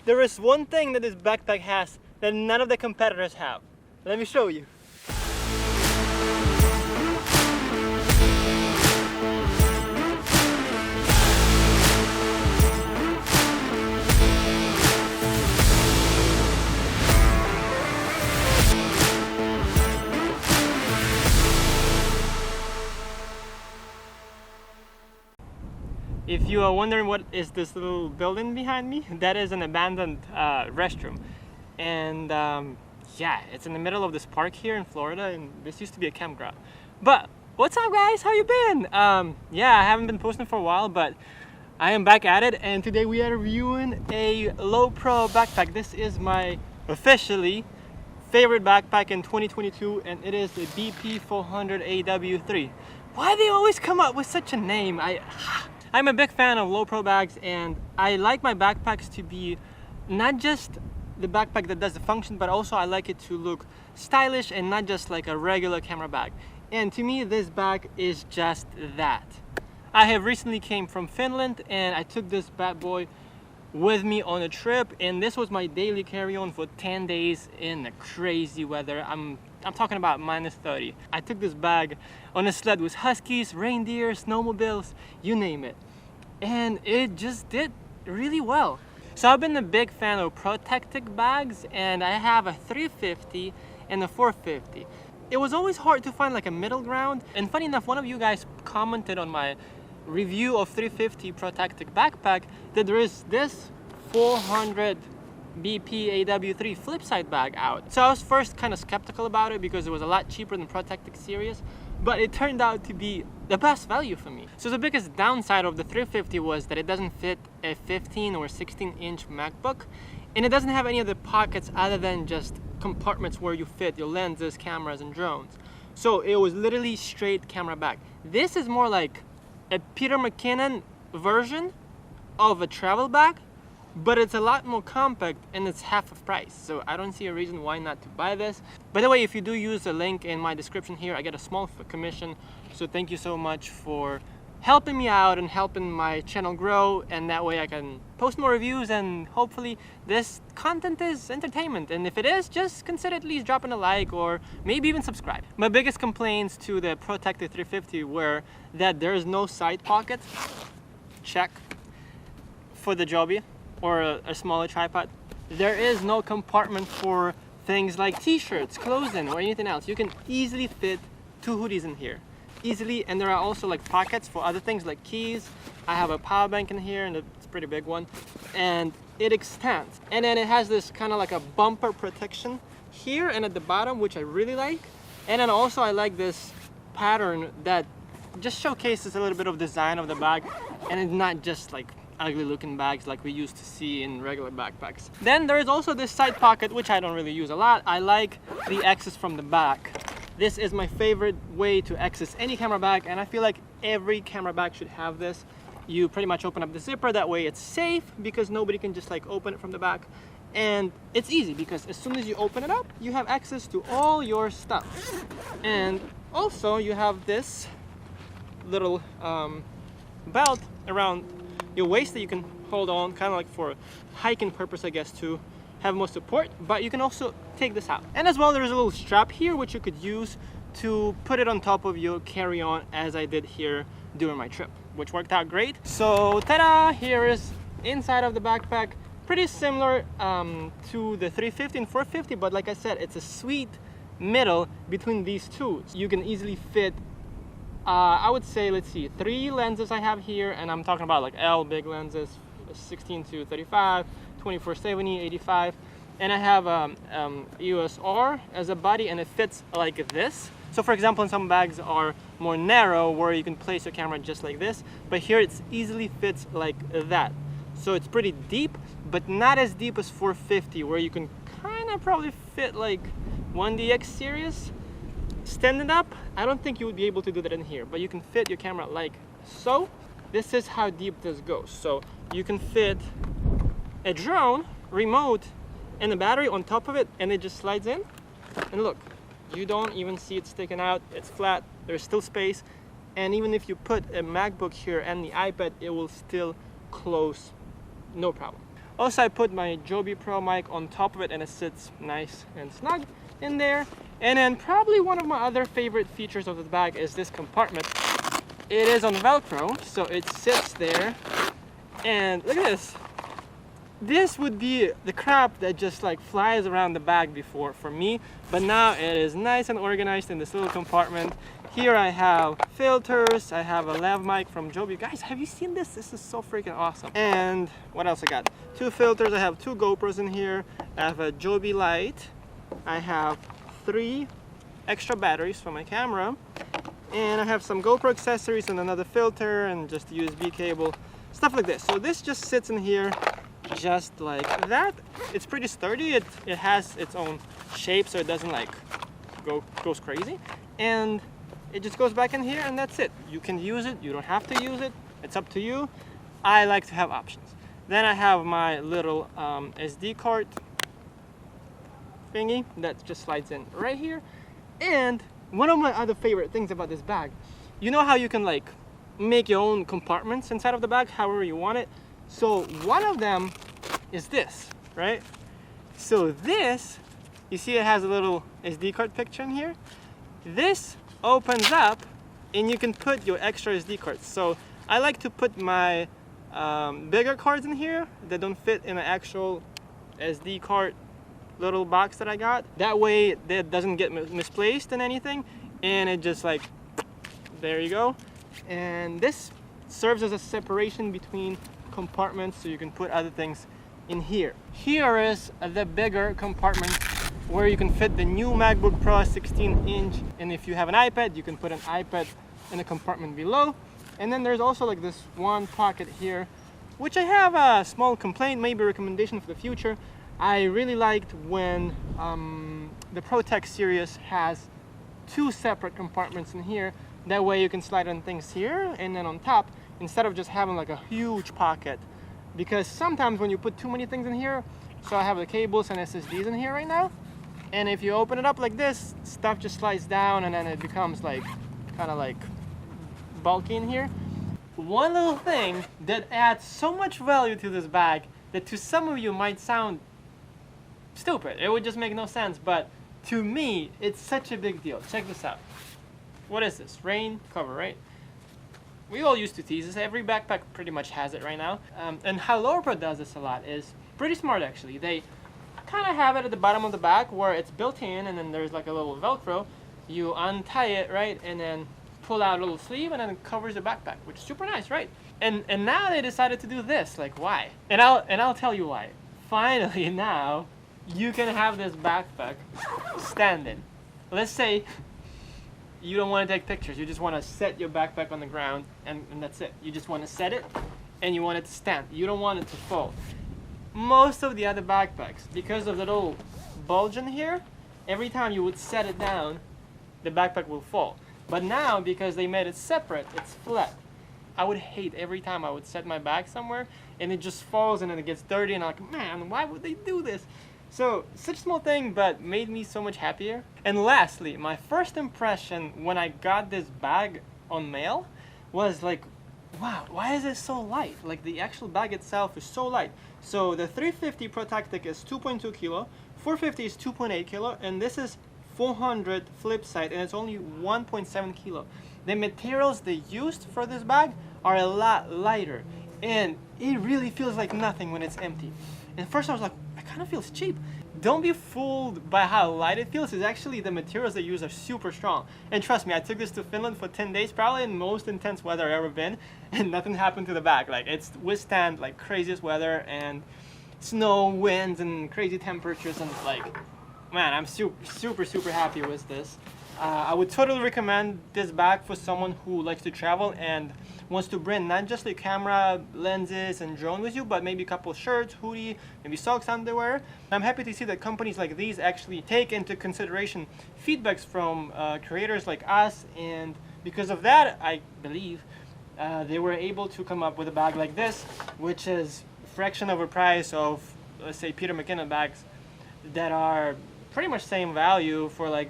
There is one thing that this backpack has that none of the competitors have. Let me show you. If you are wondering what is this little building behind me, that is an abandoned restroom. And yeah, it's in the middle of this park here in Florida, and this used to be a campground. But what's up, guys? How you been? Yeah, I haven't been posting for a while, but I am back at it, and today we are reviewing a Lowepro backpack. This is my officially favorite backpack in 2022, and it is the BP 400 AW3. Why do they always come up with such a name? I'm a big fan of Lowepro bags, and I like my backpacks to be not just the backpack that does the function, but also I like it to look stylish and not just like a regular camera bag. And to me, this bag is just that. I have recently came from Finland, and I took this bad boy with me on a trip, and this was my daily carry-on for 10 days in the crazy weather. I'm talking about -30. I took this bag on a sled with huskies, reindeer, snowmobiles, you name it. And it just did really well. So I've been a big fan of protective bags, and I have a 350 and a 450. It was always hard to find like a middle ground. And funny enough, one of you guys commented on my review of 350 protective backpack that there is this 400 BP AW3 Flipside bag out. So I was first kind of skeptical about it because it was a lot cheaper than Protectic series, but it turned out to be the best value for me. So the biggest downside of the 350 was that it doesn't fit a 15 or 16-inch MacBook, and it doesn't have any of the pockets other than just compartments where you fit your lenses, cameras, and drones. So it was literally straight camera bag. This is more like a Peter McKinnon version of a travel bag, but it's a lot more compact and it's half the price. So I don't see a reason why not to buy this. By the way, if you do use the link in my description here, I get a small commission. So thank you so much for helping me out and helping my channel grow, and that way I can post more reviews, and hopefully this content is entertainment. And if it is, just consider at least dropping a like or maybe even subscribe. My biggest complaints to the Protective 350 were that there is no side pocket, check, for the Joby or a smaller tripod. There is no compartment for things like t-shirts, clothing, or anything else. You can easily fit 2 hoodies in here. Easily, and there are also like pockets for other things like keys. I have a power bank in here, and it's a pretty big one, and it extends. And then it has this kind of like a bumper protection here and at the bottom, which I really like. And then also I like this pattern that just showcases a little bit of design of the bag, and it's not just like ugly looking bags like we used to see in regular backpacks. Then there is also this side pocket, which I don't really use a lot. I like the access from the back. This is my favorite way to access any camera bag, and I feel like every camera bag should have this. You pretty much open up the zipper, that way it's safe because nobody can just like open it from the back. And it's easy because as soon as you open it up, you have access to all your stuff. And also you have this little belt around your waist that you can hold on, kind of like for hiking purpose, I guess, to have more support, but you can also take this out. And as well, there's a little strap here which you could use to put it on top of your carry-on, as I did here during my trip, which worked out great. So ta-da, here is inside of the backpack. Pretty similar to the 350 and 450, but like I said, it's a sweet middle between these two. You can easily fit I would say, let's see, 3 lenses I have here, and I'm talking about like L big lenses, 16 to 35, 24-70, 85, and I have EOS R as a body, and it fits like this. So for example, some bags are more narrow where you can place your camera just like this, but here it easily fits like that. So it's pretty deep, but not as deep as 450, where you can kind of probably fit like 1DX series. Standing up, I don't think you would be able to do that in here, but you can fit your camera like so. This is how deep this goes. So you can fit a drone, remote, and a battery on top of it, and it just slides in. And look, you don't even see it sticking out. It's flat, there's still space. And even if you put a MacBook here and the iPad, it will still close, no problem. Also, I put my Joby Pro mic on top of it and it sits nice and snug in there. And then probably one of my other favorite features of the bag is this compartment. It is on Velcro, so it sits there. And look at this. This would be the crap that just like flies around the bag before for me, but now it is nice and organized in this little compartment. Here I have filters, I have a lav mic from Joby. Guys, have you seen this? This is so freaking awesome. And what else I got? 2 filters, I have 2 GoPros in here. I have a Joby light. I have 3 extra batteries for my camera. And I have some GoPro accessories and another filter and just a USB cable, stuff like this. So this just sits in here just like that. It's pretty sturdy. It has its own shape, so it doesn't like goes crazy. And it just goes back in here and that's it. You can use it, you don't have to use it. It's up to you. I like to have options. Then I have my little SD card thingy that just slides in right here. And one of my other favorite things about this bag, you know how you can like make your own compartments inside of the bag however you want it? So one of them is this, right? So this, you see it has a little SD card picture in here. This opens up and you can put your extra SD cards. So I like to put my bigger cards in here that don't fit in an actual SD card little box that I got. That way that doesn't get misplaced in anything, and it just like, there you go. And this serves as a separation between compartments so you can put other things in here. Here is the bigger compartment where you can fit the new MacBook Pro 16-inch, and if you have an iPad, you can put an iPad in a compartment below. And then there's also like this one pocket here, which I have a small complaint, maybe recommendation for the future. I really liked when the ProTech series has 2 separate compartments in here. That way you can slide on things here and then on top, instead of just having like a huge pocket. Because sometimes when you put too many things in here, so I have the cables and SSDs in here right now, and if you open it up like this, stuff just slides down and then it becomes like kind of like bulky in here. One little thing that adds so much value to this bag that to some of you might sound stupid, it would just make no sense, but to me it's such a big deal. Check this out. What is this? Rain cover, right? We all used to tease this. Every backpack pretty much has it right now. And how Lowepro does this a lot is pretty smart actually. They kind of have it at the bottom of the bag where it's built in, and then there's like a little Velcro. You untie it, right, and then pull out a little sleeve, and then it covers the backpack, which is super nice, right? And now they decided to do this. Like, why? And I'll tell you why. Finally now you can have this backpack standing. Let's say you don't want to take pictures, you just want to set your backpack on the ground, and that's it. You just want to set it and you want it to stand. You don't want it to fall. Most of the other backpacks, because of the little bulge in here, every time you would set it down, the backpack will fall. But now, because they made it separate, it's flat. I would hate every time I would set my bag somewhere and it just falls and then it gets dirty, and I'm like, man, why would they do this? So, such a small thing, but made me so much happier. And lastly, my first impression when I got this bag on mail was like, wow, why is it so light? Like, the actual bag itself is so light. So the 350 Protactic is 2.2 kilo, 450 is 2.8 kilo, and this is 400 Flipside, and it's only 1.7 kilo. The materials they used for this bag are a lot lighter, and it really feels like nothing when it's empty. And first I was like, it kind of feels cheap. Don't be fooled by how light it feels. It's actually the materials they use are super strong. And trust me, I took this to Finland for 10 days, probably in the most intense weather I've ever been, and nothing happened to the bag. Like, it's withstand like craziest weather and snow, winds, and crazy temperatures, and like, man, I'm super happy with this. I would totally recommend this bag for someone who likes to travel and wants to bring not just the camera, lenses, and drone with you, but maybe a couple shirts, hoodie, maybe socks, underwear. I'm happy to see that companies like these actually take into consideration feedbacks from creators like us, and because of that, I believe they were able to come up with a bag like this, which is a fraction of a price of, let's say, Peter McKinnon bags that are pretty much same value for like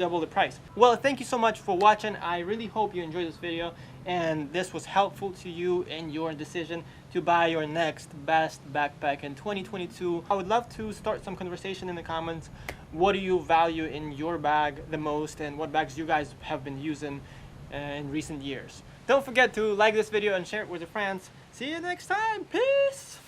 double the price. Well, thank you so much for watching. I really hope you enjoyed this video and this was helpful to you in your decision to buy your next best backpack in 2022. I would love to start some conversation in the comments. What do you value in your bag the most, and what bags you guys have been using in recent years? Don't forget to like this video and share it with your friends. See you next time. Peace!